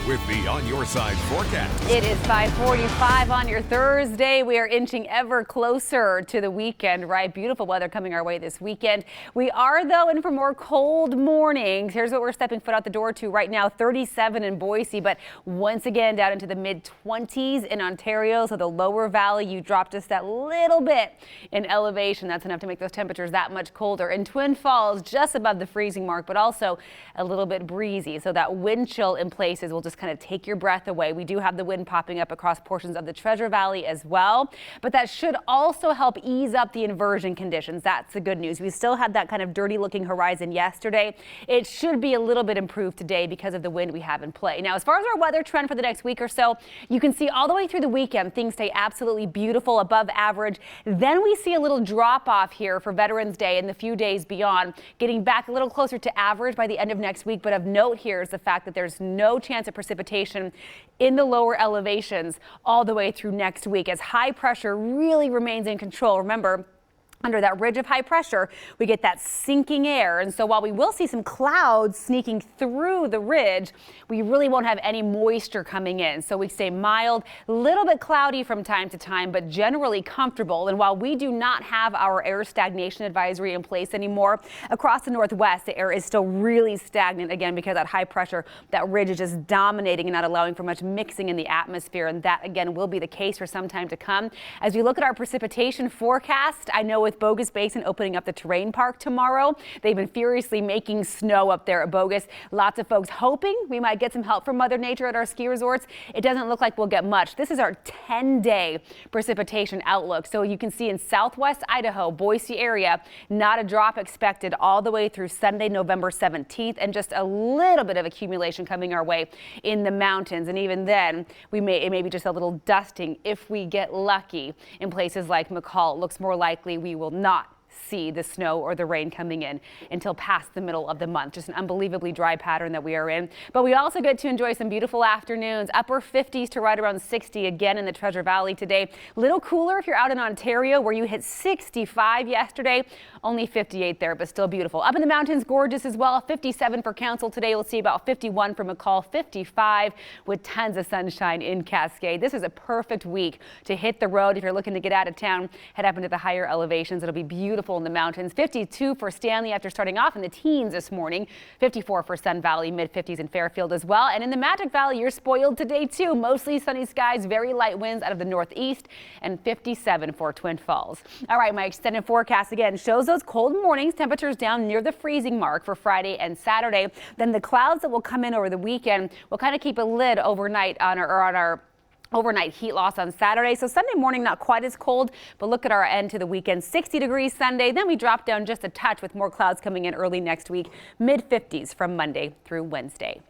with the On Your Side forecast. It is 5:45 on your Thursday. We are inching ever closer to the weekend, right? Beautiful weather coming our way this weekend. We are, though, in for more cold mornings. Here's what we're stepping foot out the door to right now, 37 in Boise, but once again down into the mid-20s in Ontario. So the lower valley, you drop just that little bit in elevation. That's enough to make those temperatures that much colder. In Twin Falls, just above the freezing mark, but also a little bit breezy. So that wind chill in places will just kind of take your breath away. We do have the wind popping up across portions of the Treasure Valley as well, but that should also help ease up the inversion conditions. That's the good news. We still had that kind of dirty looking horizon yesterday. It should be a little bit improved today because of the wind we have in play. Now, as far as our weather trend for the next week or so, you can see all the way through the weekend, things stay absolutely beautiful, above average. Then we see a little drop off here for Veterans Day and the few days beyond, getting back a little closer to average by the end of next week. But of note here is the fact that there's no chance of precipitation in the lower elevations all the way through next week as high pressure really remains in control. Remember, under that ridge of high pressure, we get that sinking air. And so while we will see some clouds sneaking through the ridge, we really won't have any moisture coming in. So we stay mild, a little bit cloudy from time to time, but generally comfortable. And while we do not have our air stagnation advisory in place anymore, across the Northwest, the air is still really stagnant again because that high pressure, that ridge is just dominating and not allowing for much mixing in the atmosphere. And that again will be the case for some time to come. As we look at our precipitation forecast, I know with Bogus Basin opening up the terrain park tomorrow, they've been furiously making snow up there at Bogus. Lots of folks hoping we might get some help from Mother Nature at our ski resorts. It doesn't look like we'll get much. This is our 10-day precipitation outlook. So you can see in southwest Idaho, Boise area, not a drop expected all the way through Sunday, November 17th, and just a little bit of accumulation coming our way in the mountains. And even then, it may be just a little dusting if we get lucky. In places like McCall, it looks more likely we will not see the snow or the rain coming in until past the middle of the month. Just an unbelievably dry pattern that we are in. But we also get to enjoy some beautiful afternoons, upper 50s to right around 60 again in the Treasure Valley today. Little cooler if you're out in Ontario where you hit 65 yesterday, only 58 there, but still beautiful. Up in the mountains, gorgeous as well. 57 for Council today. We'll see about 51 for McCall, 55 with tons of sunshine in Cascade. This is a perfect week to hit the road. If you're looking to get out of town, head up into the higher elevations. It'll be beautiful in the mountains. 52 for Stanley after starting off in the teens this morning. 54 for Sun Valley, mid-50s in Fairfield as well. And in the Magic Valley, you're spoiled today too. Mostly sunny skies, very light winds out of the northeast, and 57 for Twin Falls. All right, my extended forecast again shows those cold mornings, temperatures down near the freezing mark for Friday and Saturday. Then the clouds that will come in over the weekend will kind of keep a lid overnight on our overnight heat loss on Saturday. So Sunday morning, not quite as cold, but look at our end to the weekend. 60 degrees Sunday. Then we drop down just a touch with more clouds coming in early next week. Mid 50s from Monday through Wednesday.